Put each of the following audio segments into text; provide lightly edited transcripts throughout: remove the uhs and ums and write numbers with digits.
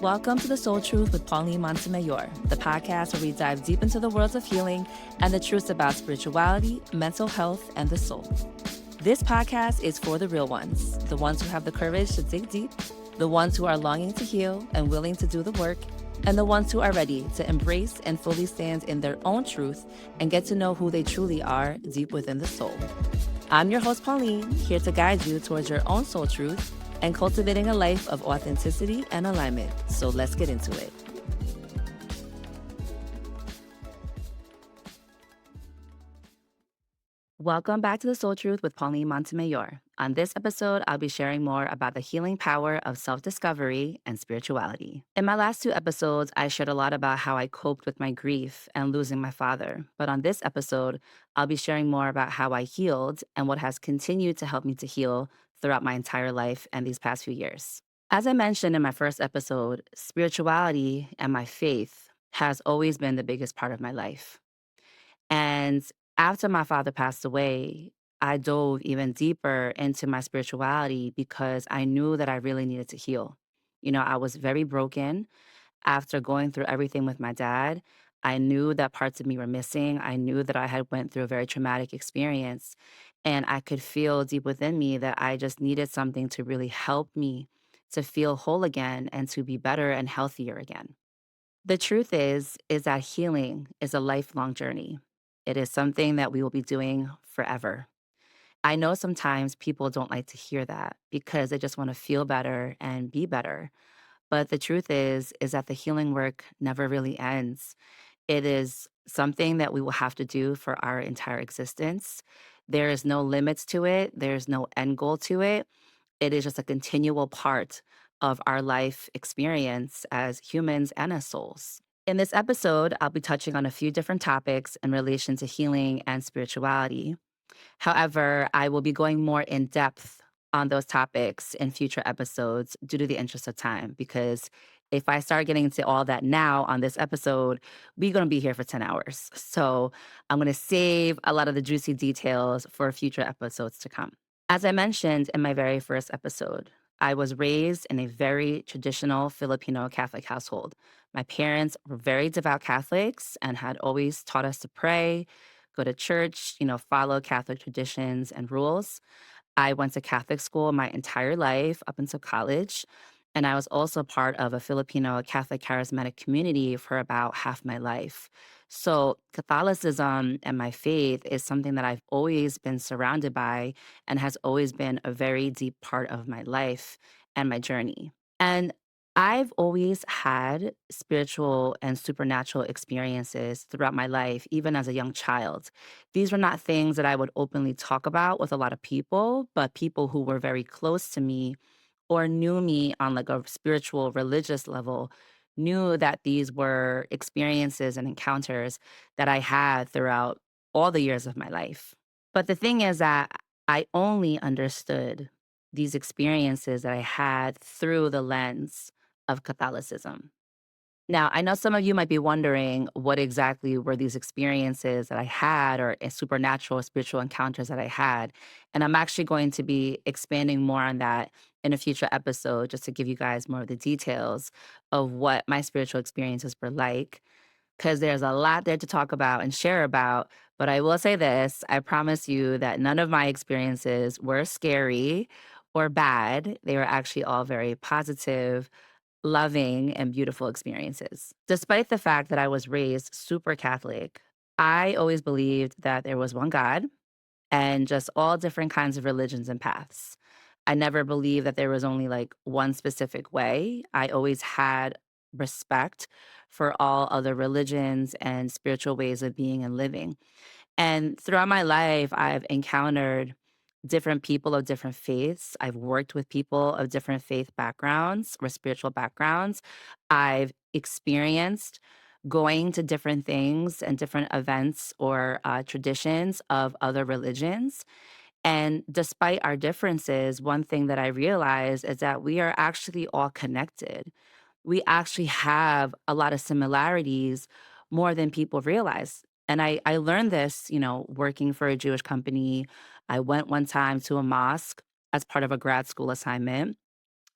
Welcome to The Soul Truth with Pauline Montemayor, the podcast where we dive deep into the worlds of healing and the truths about spirituality, mental health, and the soul. This podcast is for the real ones, the ones who have the courage to dig deep, the ones who are longing to heal and willing to do the work, and the ones who are ready to embrace and fully stand in their own truth and get to know who they truly are deep within the soul. I'm your host, Pauline, here to guide you towards your own soul truth and cultivating a life of authenticity and alignment. So let's get into it. Welcome back to The Soul Truth with Pauline Montemayor. On this episode, I'll be sharing more about the healing power of self-discovery and spirituality. In my last two episodes, I shared a lot about how I coped with my grief and losing my father. But on this episode, I'll be sharing more about how I healed and what has continued to help me to heal throughout my entire life and these past few years. As I mentioned in my first episode, spirituality and my faith has always been the biggest part of my life. And after my father passed away, I dove even deeper into my spirituality because I knew that I really needed to heal. I was very broken after going through everything with my dad. I knew that parts of me were missing. I knew that I had went through a very traumatic experience, and I could feel deep within me that I just needed something to really help me to feel whole again and to be better and healthier again. The truth is that healing is a lifelong journey. It is something that we will be doing forever. I know sometimes people don't like to hear that because they just want to feel better and be better. But the truth is that the healing work never really ends. It is something that we will have to do for our entire existence. There is no limits to it. There's no end goal to it. It is just a continual part of our life experience as humans and as souls. In this episode, I'll be touching on a few different topics in relation to healing and spirituality. However, I will be going more in depth on those topics in future episodes due to the interest of time, because if I start getting into all that now on this episode, we're going to be here for 10 hours. So I'm going to save a lot of the juicy details for future episodes to come. As I mentioned in my very first episode, I was raised in a very traditional Filipino Catholic household. My parents were very devout Catholics and had always taught us to pray, go to church, follow Catholic traditions and rules. I went to Catholic school my entire life up until college. And I was also part of a Filipino Catholic charismatic community for about half my life. So Catholicism and my faith is something that I've always been surrounded by and has always been a very deep part of my life and my journey. And I've always had spiritual and supernatural experiences throughout my life, even as a young child. These were not things that I would openly talk about with a lot of people, but people who were very close to me or knew me on like a spiritual religious level knew that these were experiences and encounters that I had throughout all the years of my life. But the thing is that I only understood these experiences that I had through the lens of Catholicism. Now, I know some of you might be wondering what exactly were these experiences that I had or supernatural or spiritual encounters that I had. And I'm actually going to be expanding more on that in a future episode just to give you guys more of the details of what my spiritual experiences were like. Because there's a lot there to talk about and share about. But I will say this, I promise you that none of my experiences were scary or bad. They were actually all very positive, loving, and beautiful experiences. Despite the fact that I was raised super Catholic, I always believed that there was one God and just all different kinds of religions and paths. I never believed that there was only like one specific way. I always had respect for all other religions and spiritual ways of being and living. And throughout my life, I've encountered different people of different faiths. I've worked with people of different faith backgrounds or spiritual backgrounds. I've experienced going to different things and different events or traditions of other religions. And despite our differences, one thing that I realized is that we are actually all connected. We actually have a lot of similarities more than people realize. And I learned this, working for a Jewish company. I went one time to a mosque as part of a grad school assignment.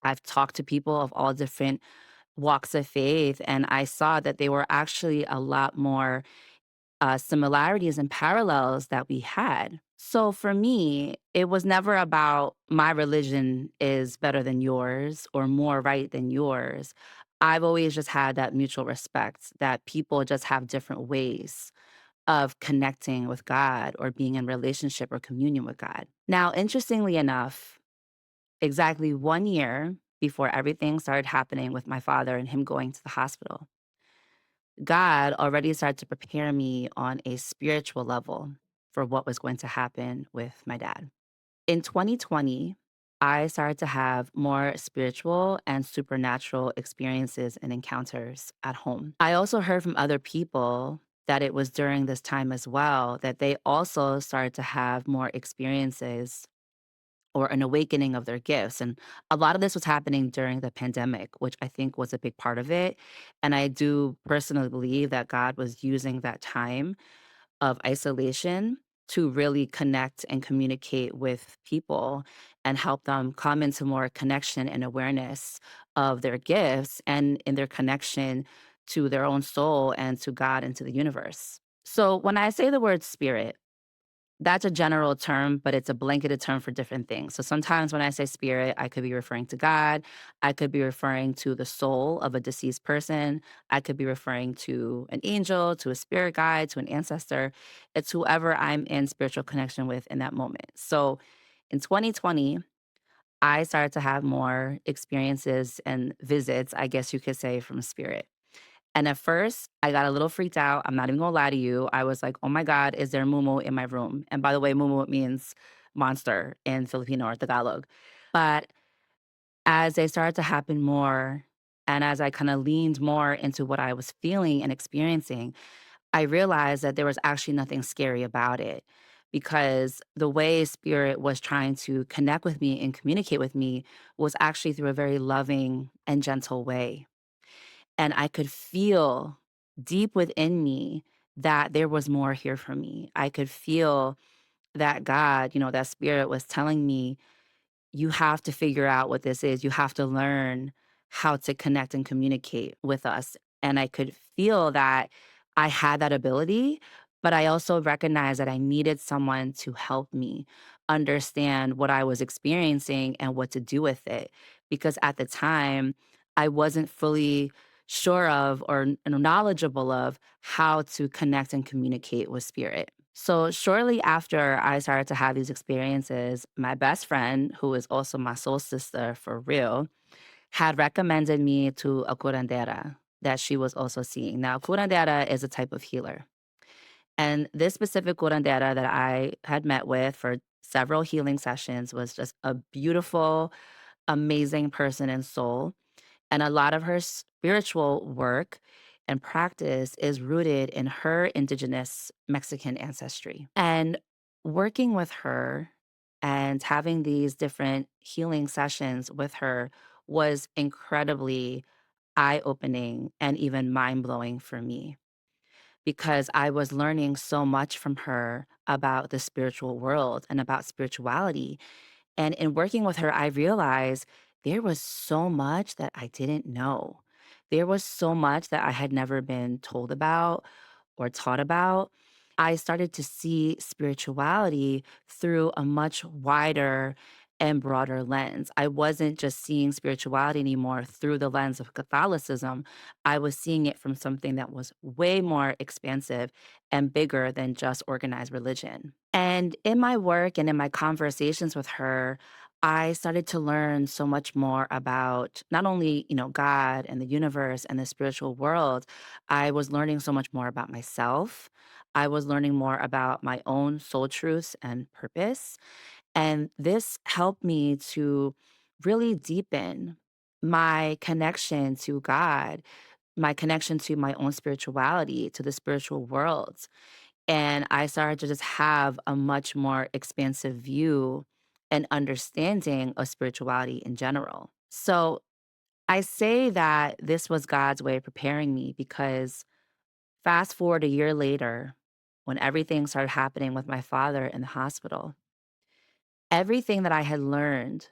I've talked to people of all different walks of faith, and I saw that they were actually a lot more similarities and parallels that we had. So for me, it was never about my religion is better than yours or more right than yours. I've always just had that mutual respect that people just have different ways of connecting with God or being in relationship or communion with God. Now, interestingly enough, exactly 1 year before everything started happening with my father and him going to the hospital, God already started to prepare me on a spiritual level for what was going to happen with my dad. In 2020, I started to have more spiritual and supernatural experiences and encounters at home. I also heard from other people that it was during this time as well that they also started to have more experiences or an awakening of their gifts. And a lot of this was happening during the pandemic, which I think was a big part of it. And I do personally believe that God was using that time of isolation to really connect and communicate with people and help them come into more connection and awareness of their gifts and in their connection to their own soul and to God and to the universe. So when I say the word spirit, that's a general term, but it's a blanketed term for different things. So sometimes when I say spirit, I could be referring to God. I could be referring to the soul of a deceased person. I could be referring to an angel, to a spirit guide, to an ancestor. It's whoever I'm in spiritual connection with in that moment. So in 2020, I started to have more experiences and visits, I guess you could say, from spirit. And at first, I got a little freaked out. I'm not even gonna lie to you. I was like, oh my God, is there mumu in my room? And by the way, mumu means monster in Filipino or Tagalog. But as they started to happen more, and as I kind of leaned more into what I was feeling and experiencing, I realized that there was actually nothing scary about it because the way spirit was trying to connect with me and communicate with me was actually through a very loving and gentle way. And I could feel deep within me that there was more here for me. I could feel that God, that spirit was telling me, you have to figure out what this is. You have to learn how to connect and communicate with us. And I could feel that I had that ability, but I also recognized that I needed someone to help me understand what I was experiencing and what to do with it. Because at the time, I wasn't fully sure of or knowledgeable of how to connect and communicate with spirit. So shortly after I started to have these experiences, my best friend, who is also my soul sister for real, had recommended me to a curandera that she was also seeing. Now, curandera is a type of healer. And this specific curandera that I had met with for several healing sessions was just a beautiful, amazing person and soul. And a lot of her spiritual work and practice is rooted in her indigenous Mexican ancestry. And working with her and having these different healing sessions with her was incredibly eye opening and even mind blowing for me because I was learning so much from her about the spiritual world and about spirituality. And in working with her, I realized there was so much that I didn't know. There was so much that I had never been told about or taught about. I started to see spirituality through a much wider and broader lens. I wasn't just seeing spirituality anymore through the lens of Catholicism. I was seeing it from something that was way more expansive and bigger than just organized religion. And in my work and in my conversations with her, I started to learn so much more about not only, God and the universe and the spiritual world. I was learning so much more about myself. I was learning more about my own soul truths and purpose. And this helped me to really deepen my connection to God, my connection to my own spirituality, to the spiritual world. And I started to just have a much more expansive view and understanding of spirituality in general. So I say that this was God's way of preparing me because fast forward a year later, when everything started happening with my father in the hospital, everything that I had learned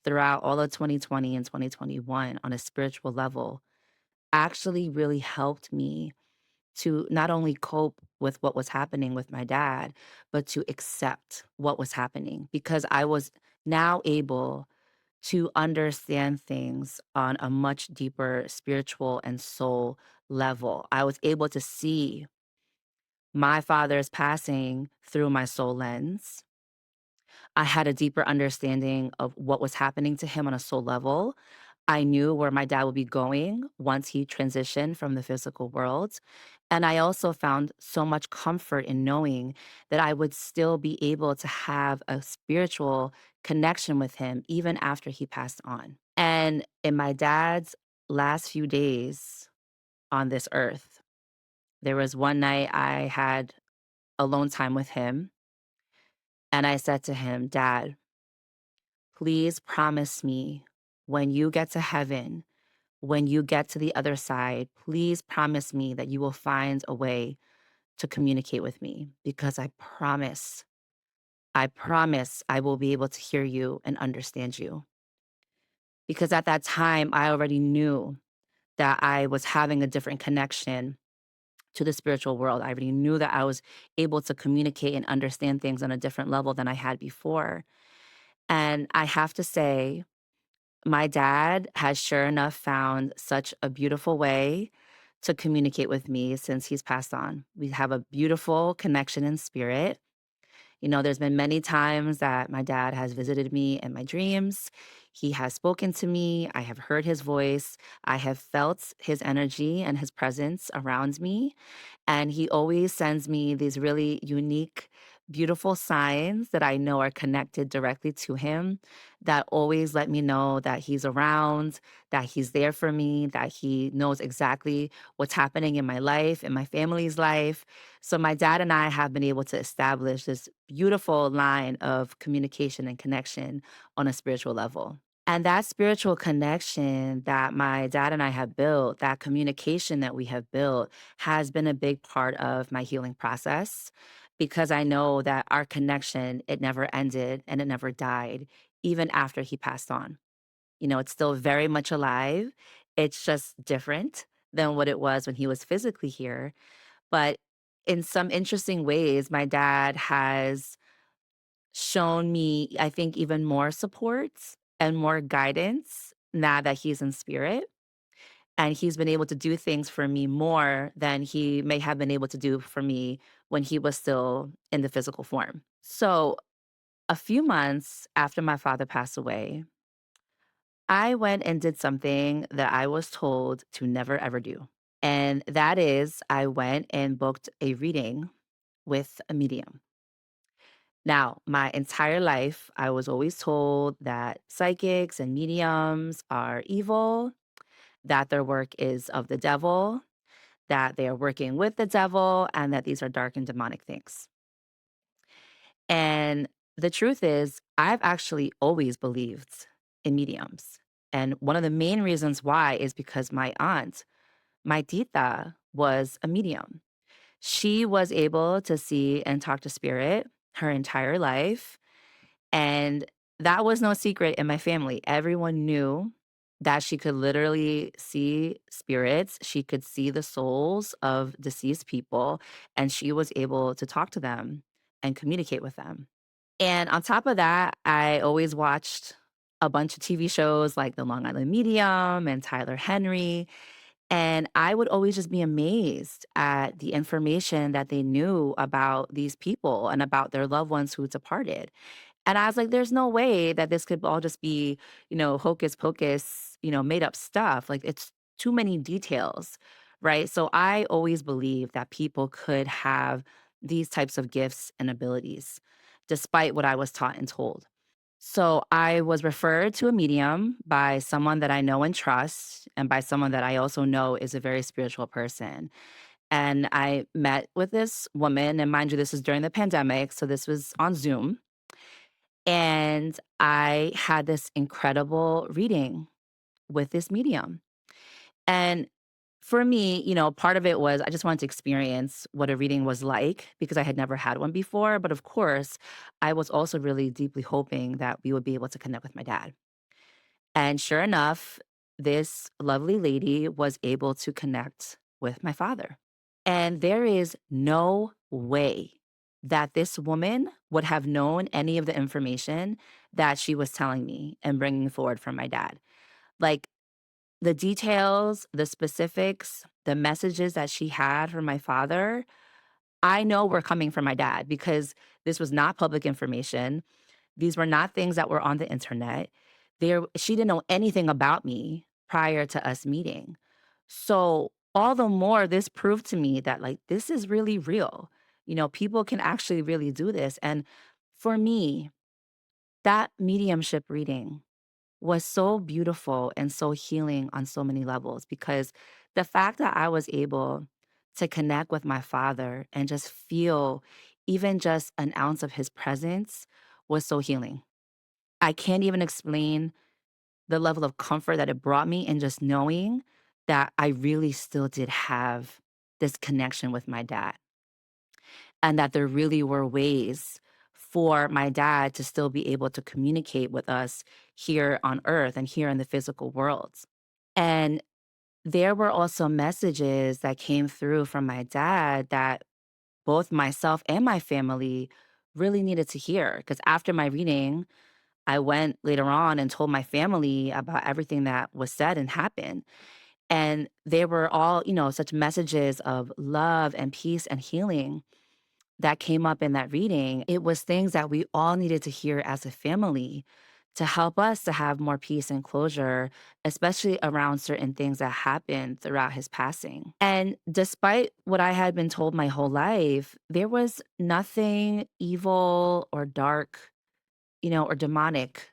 throughout all of 2020 and 2021 on a spiritual level actually really helped me to not only cope with what was happening with my dad, but to accept what was happening because I was now able to understand things on a much deeper spiritual and soul level. I was able to see my father's passing through my soul lens. I had a deeper understanding of what was happening to him on a soul level. I knew where my dad would be going once he transitioned from the physical world. And I also found so much comfort in knowing that I would still be able to have a spiritual connection with him even after he passed on. And in my dad's last few days on this earth, there was one night I had alone time with him. And I said to him, Dad, please promise me when you get to heaven, when you get to the other side, please promise me that you will find a way to communicate with me because I promise I will be able to hear you and understand you. Because at that time, I already knew that I was having a different connection to the spiritual world. I already knew that I was able to communicate and understand things on a different level than I had before. And I have to say, my dad has sure enough found such a beautiful way to communicate with me since he's passed on. We have a beautiful connection in spirit. You know, there's been many times that my dad has visited me in my dreams. He has spoken to me. I have heard his voice. I have felt his energy and his presence around me. And he always sends me these really unique, beautiful signs that I know are connected directly to him that always let me know that he's around, that he's there for me, that he knows exactly what's happening in my life, in my family's life. So my dad and I have been able to establish this beautiful line of communication and connection on a spiritual level. And that spiritual connection that my dad and I have built, that communication that we have built, has been a big part of my healing process because I know that our connection, it never ended and it never died, even after he passed on. You know, it's still very much alive. It's just different than what it was when he was physically here. But in some interesting ways, my dad has shown me, I think, even more support and more guidance now that he's in spirit. And he's been able to do things for me more than he may have been able to do for me when he was still in the physical form. So, a few months after my father passed away, I went and did something that I was told to never ever do. And that is, I went and booked a reading with a medium. Now, my entire life, I was always told that psychics and mediums are evil, that their work is of the devil, that they are working with the devil, and that these are dark and demonic things. And the truth is, I've actually always believed in mediums. And one of the main reasons why is because my aunt, my tita, was a medium. She was able to see and talk to spirit her entire life. And that was no secret in my family. Everyone knew that she could literally see spirits. She could see the souls of deceased people, and she was able to talk to them and communicate with them. And on top of that, I always watched a bunch of TV shows like The Long Island Medium and Tyler Henry. And I would always just be amazed at the information that they knew about these people and about their loved ones who departed. And I was like, there's no way that this could all just be, hocus pocus, made up stuff. Like it's too many details, right? So I always believed that people could have these types of gifts and abilities, despite what I was taught and told. So I was referred to a medium by someone that I know and trust, and by someone that I also know is a very spiritual person. And I met with this woman, and mind you, this was during the pandemic. So this was on Zoom. And I had this incredible reading with this medium. And for me, part of it was I just wanted to experience what a reading was like because I had never had one before. But of course, I was also really deeply hoping that we would be able to connect with my dad. And sure enough, this lovely lady was able to connect with my father. And there is no way that this woman would have known any of the information that she was telling me and bringing forward from my dad. Like the details, the specifics, the messages that she had from my father, I know were coming from my dad because this was not public information. These were not things that were on the internet. She didn't know anything about me prior to us meeting. So, all the more this proved to me that like this is really real. People can actually really do this. And for me, that mediumship reading was so beautiful and so healing on so many levels because the fact that I was able to connect with my father and just feel even just an ounce of his presence was so healing. I can't even explain the level of comfort that it brought me in just knowing that I really still did have this connection with my dad and that there really were ways for my dad to still be able to communicate with us here on earth and here in the physical world. And there were also messages that came through from my dad that both myself and my family really needed to hear. Because after my reading, I went later on and told my family about everything that was said and happened. And they were all, such messages of love and peace and healing that came up in that reading. It was things that we all needed to hear as a family to help us to have more peace and closure, especially around certain things that happened throughout his passing. And despite what I had been told my whole life, there was nothing evil or dark, or demonic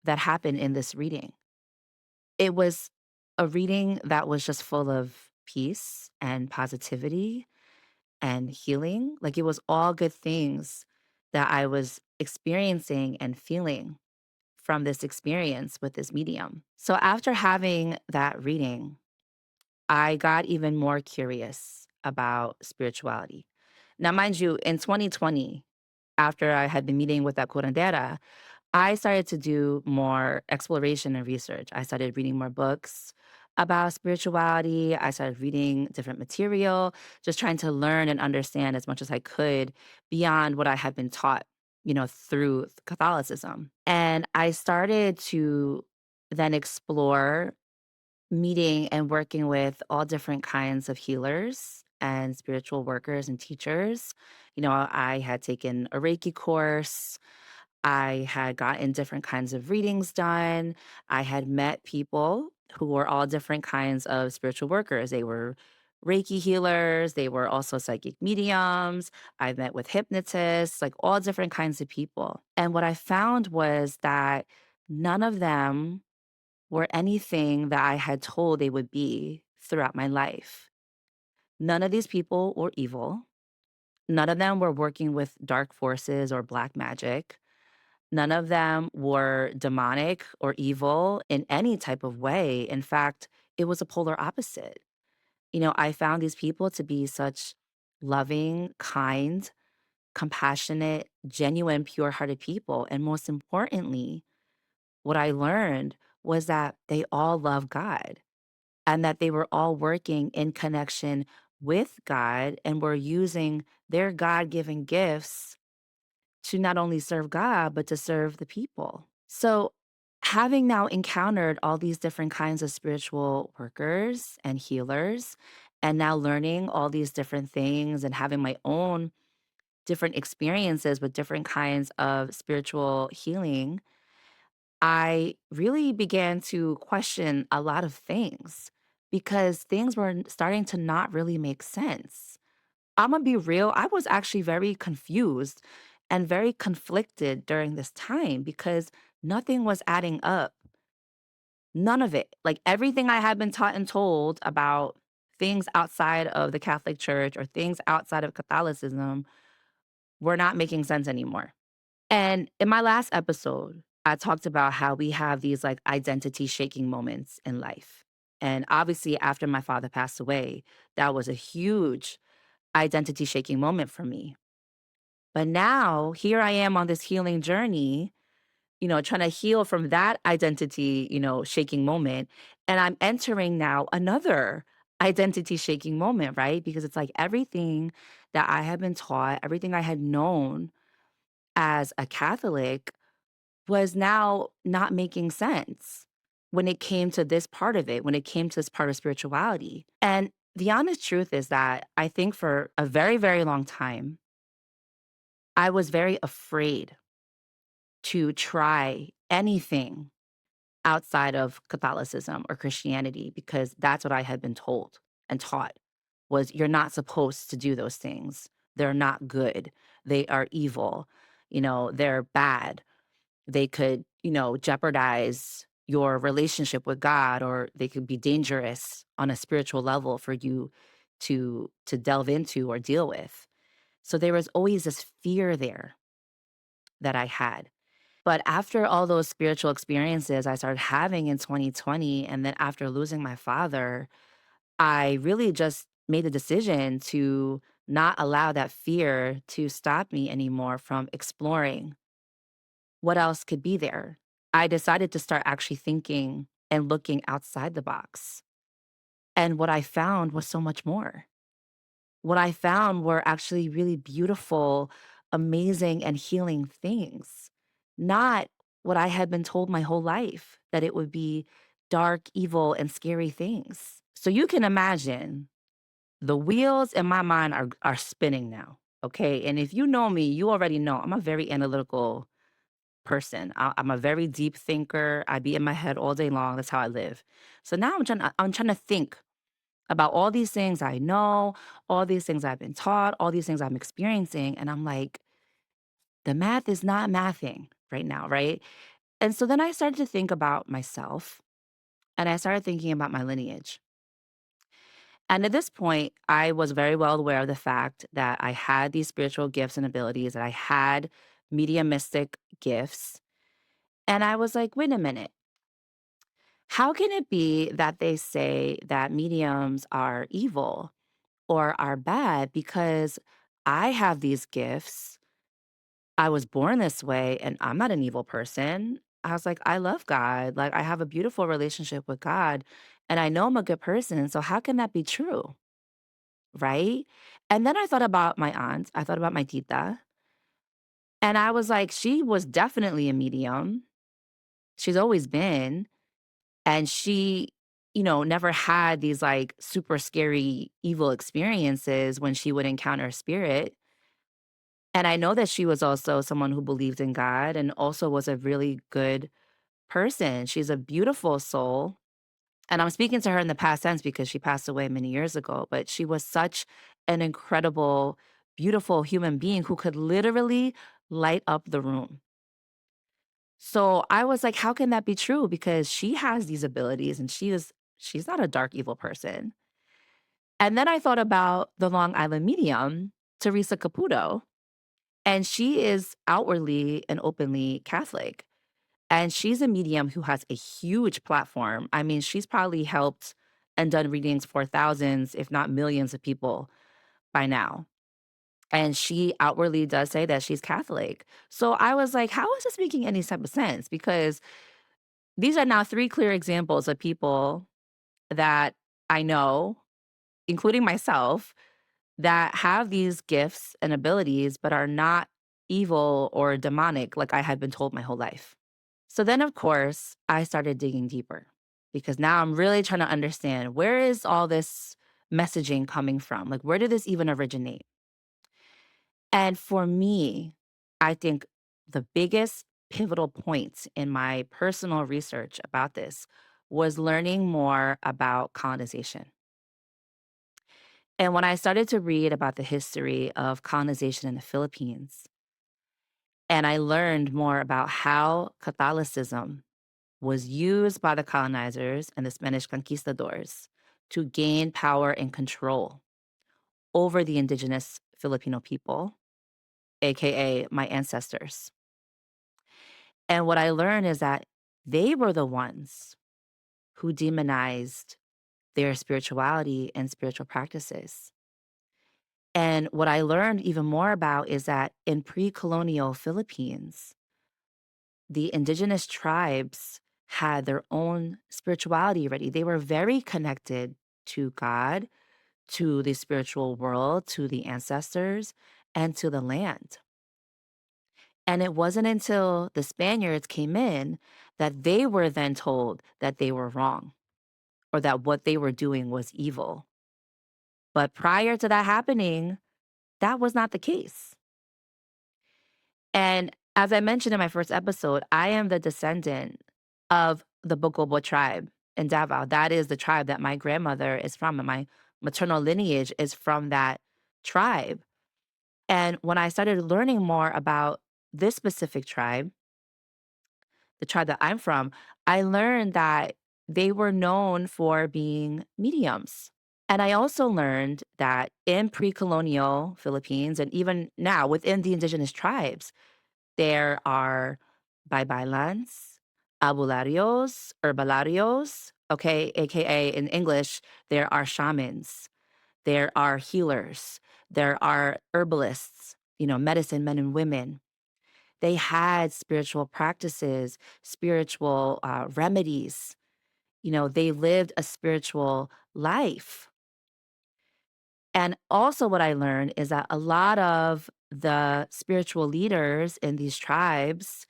that happened in this reading. It was a reading that was just full of peace and positivity and healing. Like it was all good things that I was experiencing and feeling from this experience with this medium. So after having that reading, I got even more curious about spirituality. Now, mind you, in 2020, after I had been meeting with that curandera, I started to do more exploration and research. I started reading more books about spirituality. I started reading different material, just trying to learn and understand as much as I could beyond what I had been taught, through Catholicism. And I started to then explore meeting and working with all different kinds of healers and spiritual workers and teachers. I had taken a Reiki course. I had gotten different kinds of readings done. I had met people who were all different kinds of spiritual workers. They were Reiki healers, they were also psychic mediums. I met with hypnotists, like all different kinds of people. And what I found was that none of them were anything that I had told they would be throughout my life. None of these people were evil. None of them were working with dark forces or black magic. None of them were demonic or evil in any type of way. In fact, it was a polar opposite. I found these people to be such loving, kind, compassionate, genuine, pure hearted people. And most importantly, what I learned was that they all love God and that they were all working in connection with God and were using their God given gifts to not only serve God, but to serve the people. So, having now encountered all these different kinds of spiritual workers and healers, and now learning all these different things and having my own different experiences with different kinds of spiritual healing, I really began to question a lot of things because things were starting to not really make sense. I'm gonna be real, I was actually very confused and very conflicted during this time because nothing was adding up. None of it. Like everything I had been taught and told about things outside of the Catholic Church or things outside of Catholicism were not making sense anymore. And in my last episode, I talked about how we have these like identity shaking moments in life. And obviously, after my father passed away, that was a huge identity shaking moment for me. But now, here I am on this healing journey, trying to heal from that identity, shaking moment. And I'm entering now another identity shaking moment, right? Because it's like everything that I had been taught, everything I had known as a Catholic was now not making sense when it came to this part of it, when it came to this part of spirituality. And the honest truth is that I think for a very, very long time, I was very afraid to try anything outside of Catholicism or Christianity because that's what I had been told and taught was you're not supposed to do those things. They're not good. They are evil. They're bad. They could, jeopardize your relationship with God, or they could be dangerous on a spiritual level for you to delve into or deal with. So there was always this fear there that I had. But after all those spiritual experiences I started having in 2020, and then after losing my father, I really just made a decision to not allow that fear to stop me anymore from exploring what else could be there. I decided to start actually thinking and looking outside the box. And what I found was so much more. What I found were actually really beautiful, amazing, and healing things, not what I had been told my whole life that it would be dark, evil, and scary things. So you can imagine the wheels in my mind are spinning now. Okay. And if you know me, you already know I'm a very analytical person. I'm a very deep thinker. I be in my head all day long. That's how I live. So now I'm trying to think about all these things I know, all these things I've been taught, all these things I'm experiencing. And I'm like, the math is not mathing right now, right? And so then I started to think about myself and I started thinking about my lineage. And at this point, I was very well aware of the fact that I had these spiritual gifts and abilities, that I had mediumistic gifts. And I was like, wait a minute. How can it be that they say that mediums are evil or are bad because I have these gifts? I was born this way and I'm not an evil person. I was like, I love God. Like, I have a beautiful relationship with God and I know I'm a good person. So, how can that be true? Right. And then I thought about my aunt. I thought about my tita. And I was like, she was definitely a medium. She's always been. And she, never had these like super scary evil experiences when she would encounter a spirit. And I know that she was also someone who believed in God and also was a really good person. She's a beautiful soul. And I'm speaking to her in the past tense because she passed away many years ago, but she was such an incredible, beautiful human being who could literally light up the room. So I was like, how can that be true? Because she has these abilities and she's not a dark evil person. And then I thought about the Long Island medium, Teresa Caputo, and she is outwardly and openly Catholic. And she's a medium who has a huge platform. I mean, she's probably helped and done readings for thousands, if not millions of people by now. And she outwardly does say that she's Catholic. So I was like, how is this making any type of sense? Because these are now three clear examples of people that I know, including myself, that have these gifts and abilities, but are not evil or demonic like I had been told my whole life. So then, of course, I started digging deeper because now I'm really trying to understand where is all this messaging coming from? Like, where did this even originate? And for me, I think the biggest pivotal point in my personal research about this was learning more about colonization. And when I started to read about the history of colonization in the Philippines, and I learned more about how Catholicism was used by the colonizers and the Spanish conquistadors to gain power and control over the indigenous Filipino people, AKA my ancestors. And what I learned is that they were the ones who demonized their spirituality and spiritual practices. And what I learned even more about is that in pre colonial Philippines, the indigenous tribes had their own spirituality already. They were very connected to God, to the spiritual world, to the ancestors, and to the land. And it wasn't until the Spaniards came in that they were then told that they were wrong or that what they were doing was evil. But prior to that happening, that was not the case. And as I mentioned in my first episode, I am the descendant of the Bokobo tribe in Davao. That is the tribe that my grandmother is from, and my maternal lineage is from that tribe. And when I started learning more about this specific tribe, the tribe that I'm from, I learned that they were known for being mediums. And I also learned that in pre colonial Philippines, and even now within the indigenous tribes, there are baybaylans, abularios, herbalarios, okay, AKA in English, there are shamans, there are healers, there are herbalists, medicine men and women. They had spiritual practices, spiritual remedies. They lived a spiritual life. And also, what I learned is that a lot of the spiritual leaders in these tribes,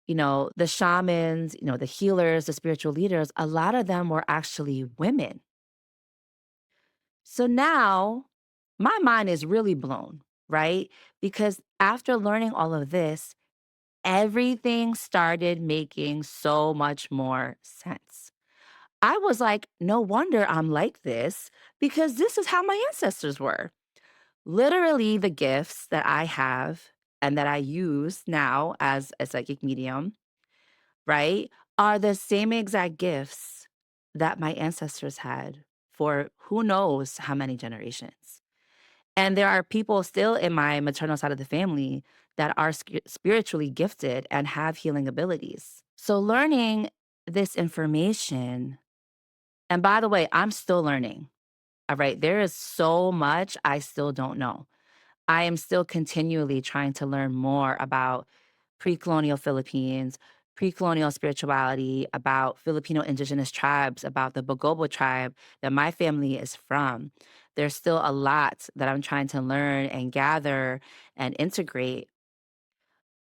the shamans, the healers, the spiritual leaders, a lot of them were actually women. So now my mind is really blown, right? Because after learning all of this, everything started making so much more sense. I was like, no wonder I'm like this because this is how my ancestors were. Literally, the gifts that I have and that I use now as a psychic medium, right, are the same exact gifts that my ancestors had for who knows how many generations. And there are people still in my maternal side of the family that are spiritually gifted and have healing abilities. So, learning this information, and by the way, I'm still learning. All right. There is so much I still don't know. I am still continually trying to learn more about pre colonial Philippines, pre colonial spirituality, about Filipino indigenous tribes, about the Bogobo tribe that my family is from. There's still a lot that I'm trying to learn and gather and integrate.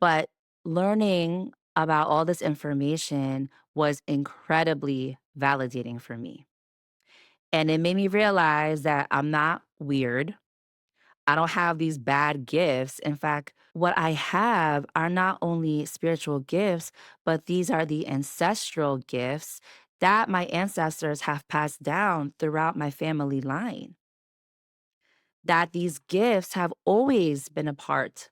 But learning about all this information was incredibly validating for me. And it made me realize that I'm not weird. I don't have these bad gifts. In fact, what I have are not only spiritual gifts, but these are the ancestral gifts that my ancestors have passed down throughout my family line. That these gifts have always been a part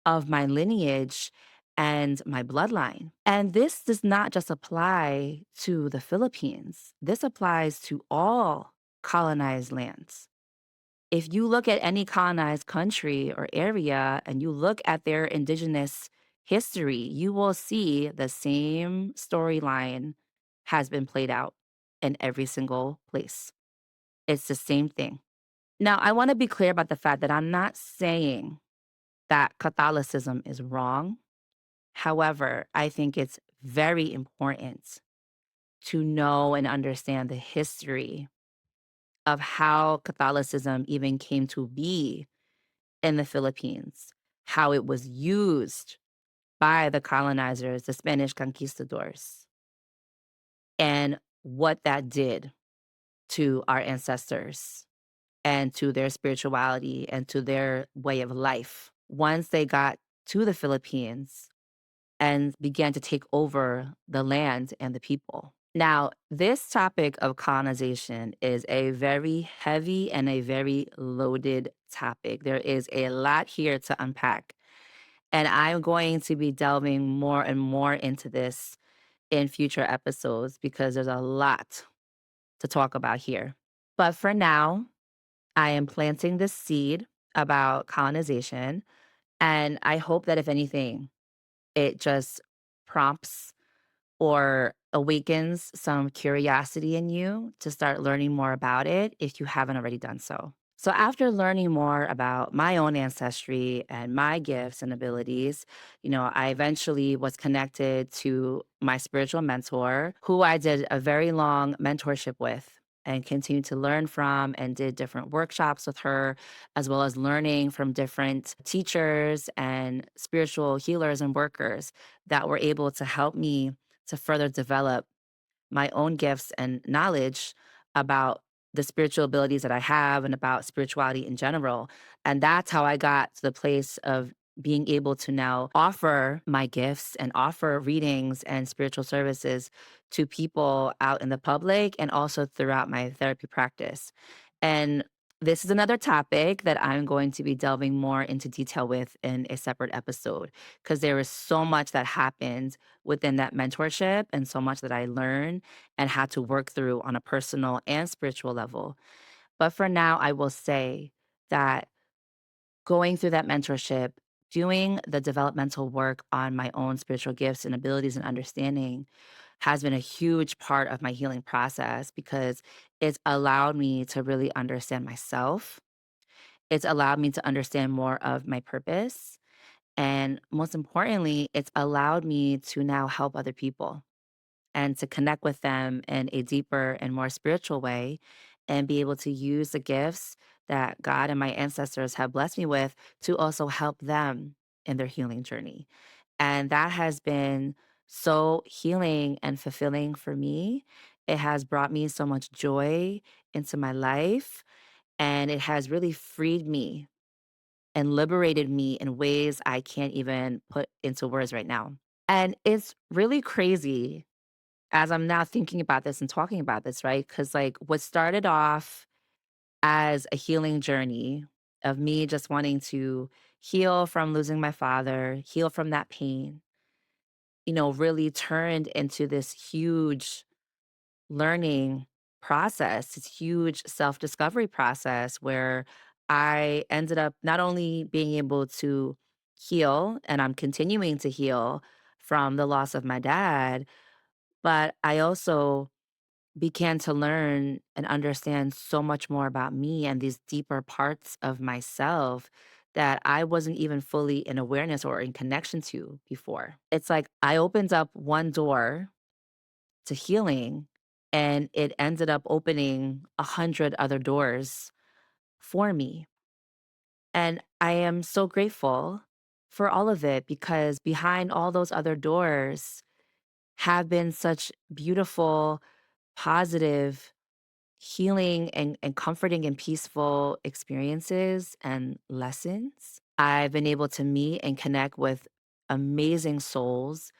of my lineage and my bloodline. And this does not just apply to the Philippines, this applies to all colonized lands. If you look at any colonized country or area and you look at their indigenous history, you will see the same storyline has been played out in every single place. It's the same thing. Now, I want to be clear about the fact that I'm not saying that Catholicism is wrong. However, I think it's very important to know and understand the history of how Catholicism even came to be in the Philippines, how it was used by the colonizers, the Spanish conquistadors, and what that did to our ancestors and to their spirituality and to their way of life. Once they got to the Philippines and began to take over the land and the people. Now, this topic of colonization is a very heavy and a very loaded topic. There is a lot here to unpack. And I'm going to be delving more and more into this in future episodes because there's a lot to talk about here. But for now, I am planting this seed about colonization. And I hope that if anything, it just prompts or awakens some curiosity in you to start learning more about it if you haven't already done so. So, after learning more about my own ancestry and my gifts and abilities, I eventually was connected to my spiritual mentor, who I did a very long mentorship with and continued to learn from and did different workshops with her, as well as learning from different teachers and spiritual healers and workers that were able to help me to further develop my own gifts and knowledge about the spiritual abilities that I have and about spirituality in general. And that's how I got to the place of being able to now offer my gifts and offer readings and spiritual services to people out in the public and also throughout my therapy practice. And this is another topic that I'm going to be delving more into detail with in a separate episode because there is so much that happened within that mentorship and so much that I learned and had to work through on a personal and spiritual level. But for now, I will say that going through that mentorship, doing the developmental work on my own spiritual gifts and abilities and understanding has been a huge part of my healing process because it's allowed me to really understand myself. It's allowed me to understand more of my purpose. And most importantly, it's allowed me to now help other people and to connect with them in a deeper and more spiritual way and be able to use the gifts that God and my ancestors have blessed me with to also help them in their healing journey. And that has been so healing and fulfilling for me. It has brought me so much joy into my life, and it has really freed me and liberated me in ways I can't even put into words right now. And it's really crazy as I'm now thinking about this and talking about this, right? Because, like, what started off as a healing journey of me just wanting to heal from losing my father, heal from that pain, really turned into this huge learning process, this huge self discovery process where I ended up not only being able to heal, and I'm continuing to heal from the loss of my dad, but I also began to learn and understand so much more about me and these deeper parts of myself that I wasn't even fully in awareness or in connection to before. It's like I opened up one door to healing and it ended up opening 100 other doors for me. And I am so grateful for all of it because behind all those other doors have been such beautiful, positive, healing and comforting and peaceful experiences and lessons. I've been able to meet and connect with amazing souls,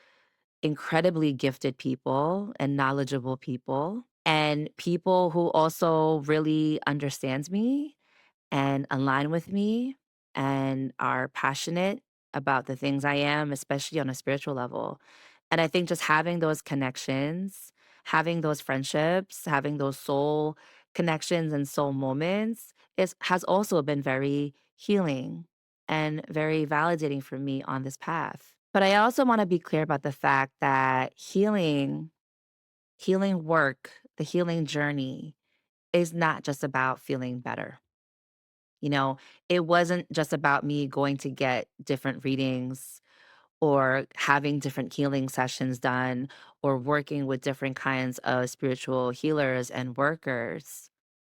incredibly gifted people and knowledgeable people, and people who also really understands me and align with me and are passionate about the things I am, especially on a spiritual level. And I think just having those connections, having those friendships, having those soul connections and soul moments has also been very healing and very validating for me on this path. But I also want to be clear about the fact that healing work, the healing journey is not just about feeling better. You know, it wasn't just about me going to get different readings or having different healing sessions done or working with different kinds of spiritual healers and workers.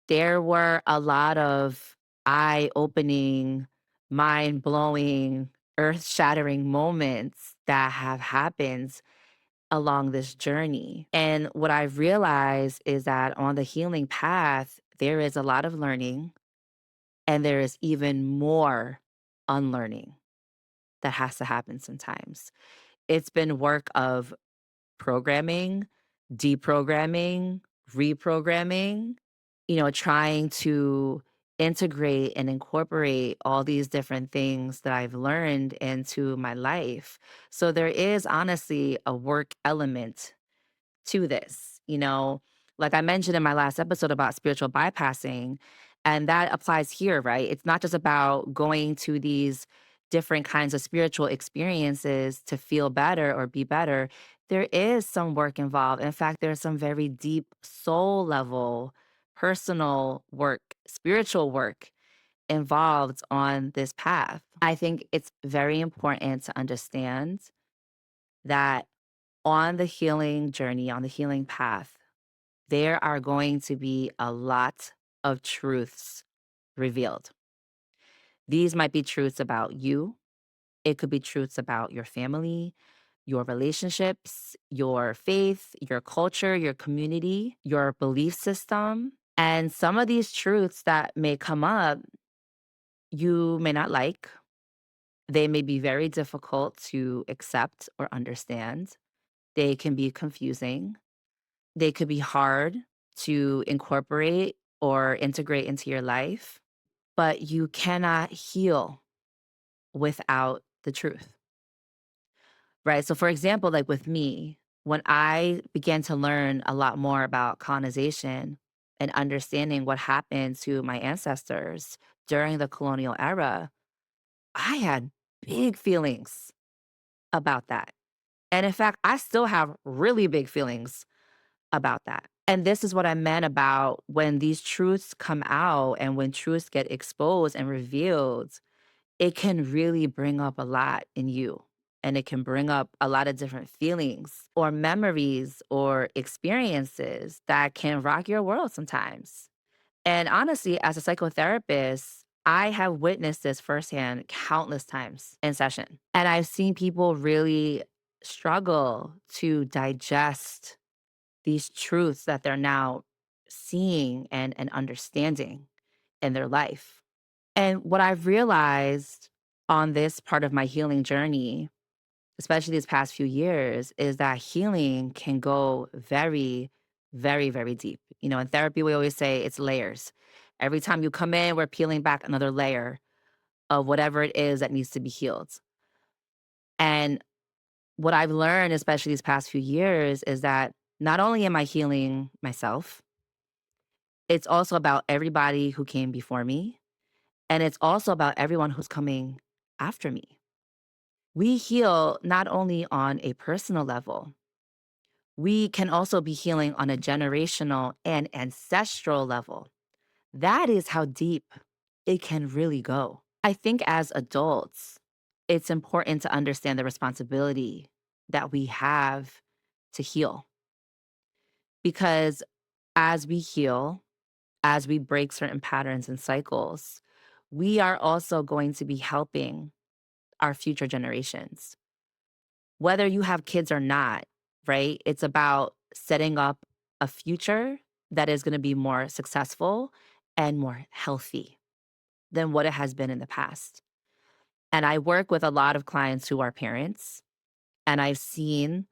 There were a lot of eye opening, mind blowing, earth shattering moments that have happened along this journey. And what I've realized is that on the healing path, there is a lot of learning and there is even more unlearning that has to happen sometimes. It's been work of programming, deprogramming, reprogramming, trying to integrate and incorporate all these different things that I've learned into my life. So there is honestly a work element to this, like I mentioned in my last episode about spiritual bypassing, and that applies here, right? It's not just about going to these different kinds of spiritual experiences to feel better or be better. There is some work involved. In fact, there's some very deep soul level, personal work, spiritual work involved on this path. I think it's very important to understand that on the healing journey, on the healing path, there are going to be a lot of truths revealed. These might be truths about you. It could be truths about your family, your relationships, your faith, your culture, your community, your belief system. And some of these truths that may come up, you may not like. They may be very difficult to accept or understand. They can be confusing. They could be hard to incorporate or integrate into your life, but you cannot heal without the truth, right? So, for example, like with me, when I began to learn a lot more about colonization and understanding what happened to my ancestors during the colonial era, I had big feelings about that. And in fact, I still have really big feelings about that. And this is what I meant about when these truths come out and when truths get exposed and revealed, it can really bring up a lot in you. And it can bring up a lot of different feelings or memories or experiences that can rock your world sometimes. And honestly, as a psychotherapist, I have witnessed this firsthand countless times in session. And I've seen people really struggle to digest these truths that they're now seeing and understanding in their life. And what I've realized on this part of my healing journey, especially these past few years, is that healing can go very, very, very deep. You know, in therapy, we always say it's layers. Every time you come in, we're peeling back another layer of whatever it is that needs to be healed. And what I've learned, especially these past few years, is that not only am I healing myself, it's also about everybody who came before me. And it's also about everyone who's coming after me. We heal not only on a personal level, we can also be healing on a generational and ancestral level. That is how deep it can really go. I think as adults, it's important to understand the responsibility that we have to heal because as we heal, as we break certain patterns and cycles, we are also going to be helping our future generations. Whether you have kids or not, right? It's about setting up a future that is going to be more successful and more healthy than what it has been in the past. And I work with a lot of clients who are parents, and I've seen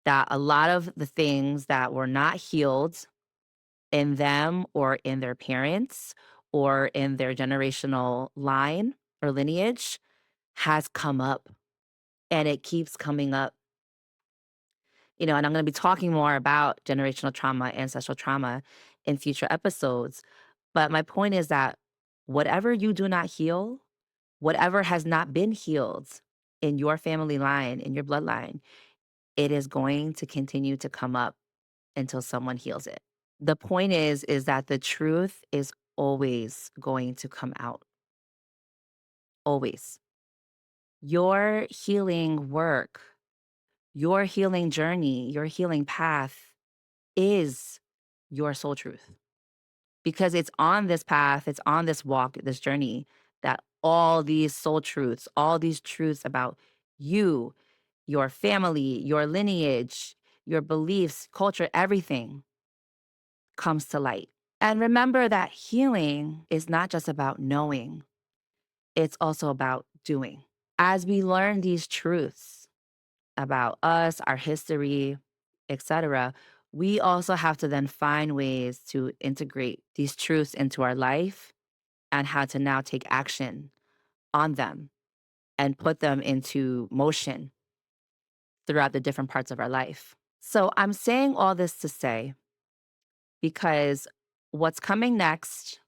that a lot of the things that were not healed in them or in their parents or in their generational line or lineage has come up and it keeps coming up. You know, and I'm going to be talking more about generational trauma, ancestral trauma in future episodes. But my point is that whatever you do not heal, whatever has not been healed in your family line, in your bloodline, it is going to continue to come up until someone heals it. The point is that the truth is always going to come out. Always. Your healing work, your healing journey, your healing path is your soul truth. Because it's on this path, it's on this walk, this journey that all these soul truths, all these truths about you, your family, your lineage, your beliefs, culture, everything comes to light. And remember that healing is not just about knowing, it's also about doing. As we learn these truths about us, our history, etc., we also have to then find ways to integrate these truths into our life and how to now take action on them and put them into motion throughout the different parts of our life. So I'm saying all this to say because what's coming next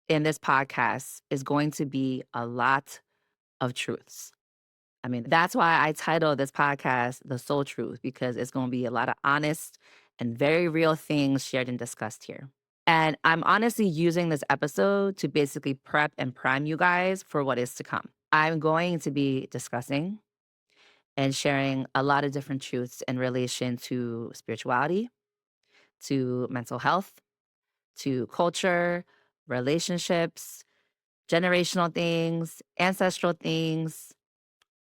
in this podcast is going to be a lot of truths. I mean, that's why I titled this podcast The Soul Truth, because it's going to be a lot of honest and very real things shared and discussed here. And I'm honestly using this episode to basically prep and prime you guys for what is to come. I'm going to be discussing and sharing a lot of different truths in relation to spirituality, to mental health, to culture, relationships, generational things, ancestral things,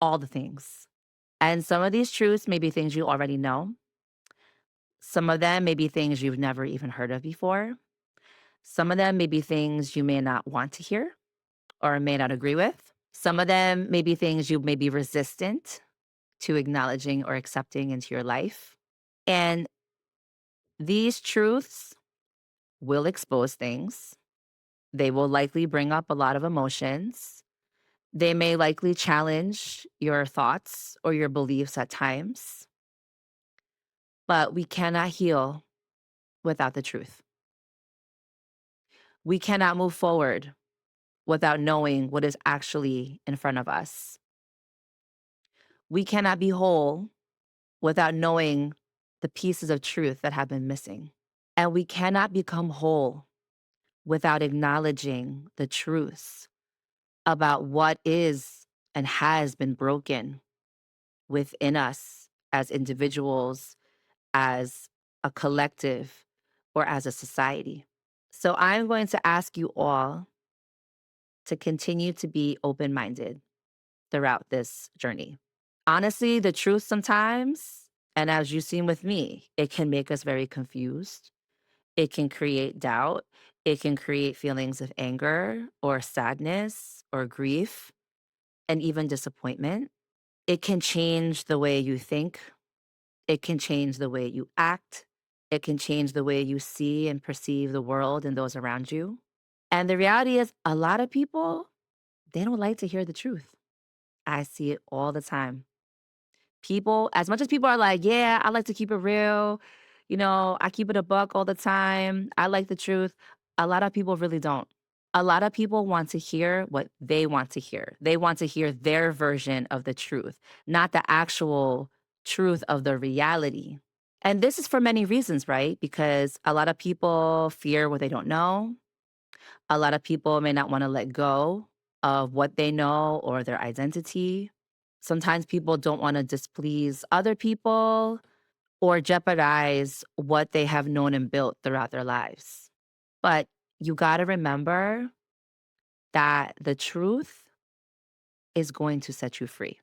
all the things. And some of these truths may be things you already know. Some of them may be things you've never even heard of before. Some of them may be things you may not want to hear or may not agree with. Some of them may be things you may be resistant to acknowledging or accepting into your life. And these truths will expose things. They will likely bring up a lot of emotions. They may likely challenge your thoughts or your beliefs at times, but we cannot heal without the truth. We cannot move forward without knowing what is actually in front of us. We cannot be whole without knowing the pieces of truth that have been missing. And we cannot become whole without acknowledging the truths about what is and has been broken within us as individuals, as a collective, or as a society. So I'm going to ask you all to continue to be open minded throughout this journey. Honestly, the truth sometimes, and as you've seen with me, it can make us very confused. It can create doubt. It can create feelings of anger or sadness or grief and even disappointment. It can change the way you think. It can change the way you act. It can change the way you see and perceive the world and those around you. And the reality is, a lot of people, they don't like to hear the truth. I see it all the time. People, as much as people are like, yeah, I like to keep it real, I keep it a buck all the time, I like the truth, a lot of people really don't. A lot of people want to hear what they want to hear. They want to hear their version of the truth, not the actual truth of the reality. And this is for many reasons, right? Because a lot of people fear what they don't know. A lot of people may not want to let go of what they know or their identity. Sometimes people don't want to displease other people or jeopardize what they have known and built throughout their lives. But you got to remember that the truth is going to set you free.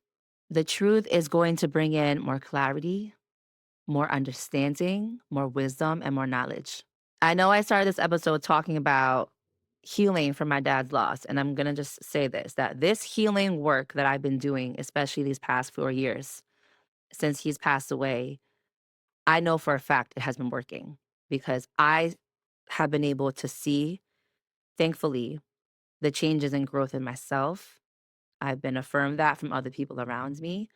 The truth is going to bring in more clarity, more understanding, more wisdom, and more knowledge. I know I started this episode talking about healing from my dad's loss. And I'm going to just say this, that this healing work that I've been doing, especially these past 4 years since he's passed away, I know for a fact it has been working because I have been able to see, thankfully, the changes and growth in myself. I've been affirmed that from other people around me.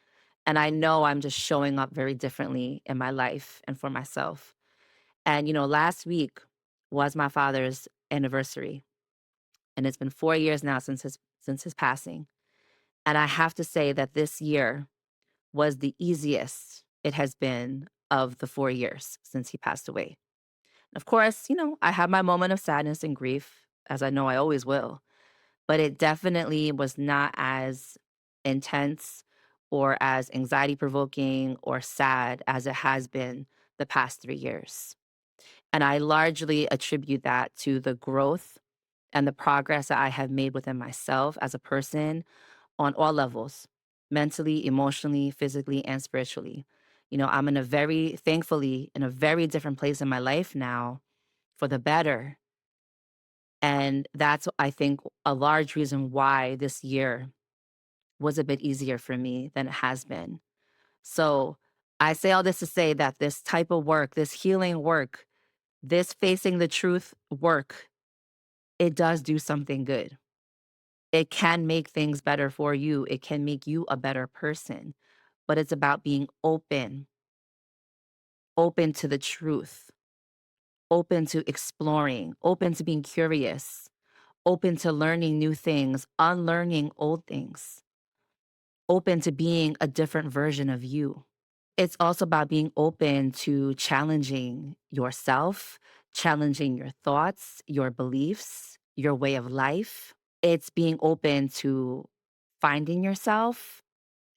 And I know I'm just showing up very differently in my life and for myself. And, last week was my father's anniversary. And it's been 4 years now since his passing. And I have to say that this year was the easiest it has been of the 4 years since he passed away. Of course, I had my moment of sadness and grief, as I know I always will, but it definitely was not as intense or as anxiety provoking or sad as it has been the past 3 years. And I largely attribute that to the growth and the progress that I have made within myself as a person on all levels, mentally, emotionally, physically, and spiritually. I'm thankfully, in a very different place in my life now for the better. And that's, I think, a large reason why this year was a bit easier for me than it has been. So I say all this to say that this type of work, this healing work, this facing the truth work, it does do something good. It can make things better for you. It can make you a better person, but it's about being open to the truth, open to exploring, open to being curious, open to learning new things, unlearning old things, open to being a different version of you. It's also about being open to challenging yourself, challenging your thoughts, your beliefs, your way of life. It's being open to finding yourself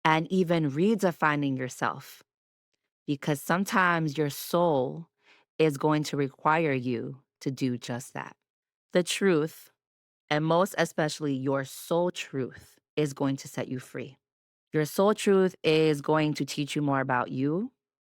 and even redefining yourself, because sometimes your soul is going to require you to do just that. The truth, and most especially your soul truth, is going to set you free. Your soul truth is going to teach you more about you.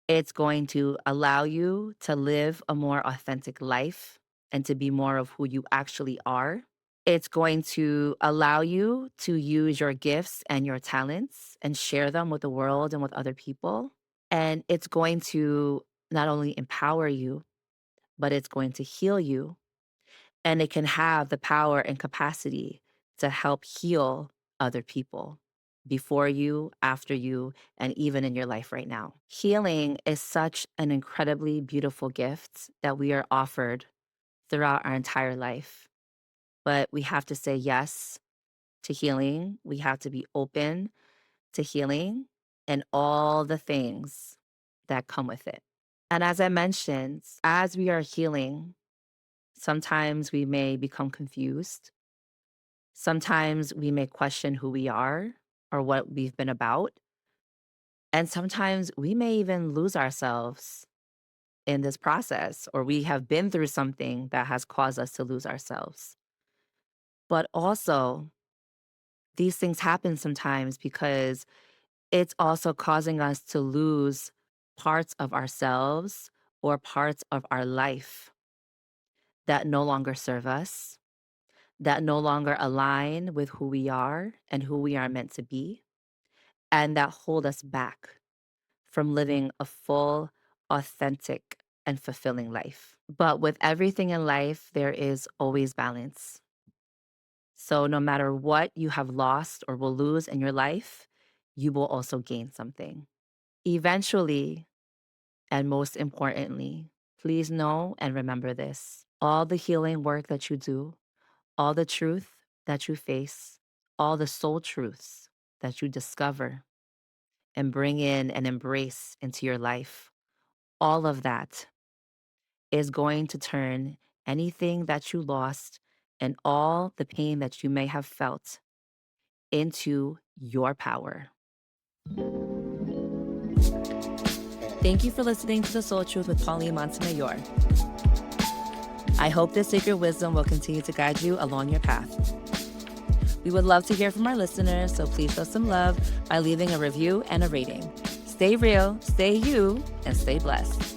It's going to allow you to live a more authentic life and to be more of who you actually are. It's going to allow you to use your gifts and your talents and share them with the world and with other people. And it's going to not only empower you, but it's going to heal you. And it can have the power and capacity to help heal other people before you, after you, and even in your life right now. Healing is such an incredibly beautiful gift that we are offered throughout our entire life. But we have to say yes to healing. We have to be open to healing and all the things that come with it. And as I mentioned, as we are healing, sometimes we may become confused. Sometimes we may question who we are or what we've been about. And sometimes we may even lose ourselves in this process, or we have been through something that has caused us to lose ourselves. But also, these things happen sometimes because it's also causing us to lose parts of ourselves or parts of our life that no longer serve us, that no longer align with who we are and who we are meant to be, and that hold us back from living a full, authentic, and fulfilling life. But with everything in life, there is always balance. So no matter what you have lost or will lose in your life, you will also gain something. Eventually, and most importantly, please know and remember this: all the healing work that you do, all the truth that you face, all the soul truths that you discover and bring in and embrace into your life, all of that is going to turn anything that you lost and all the pain that you may have felt into your power. Thank you for listening to The Soul Truth with Pauline Montemayor. I hope this sacred wisdom will continue to guide you along your path. We would love to hear from our listeners, so please show some love by leaving a review and a rating. Stay real, stay you, and stay blessed.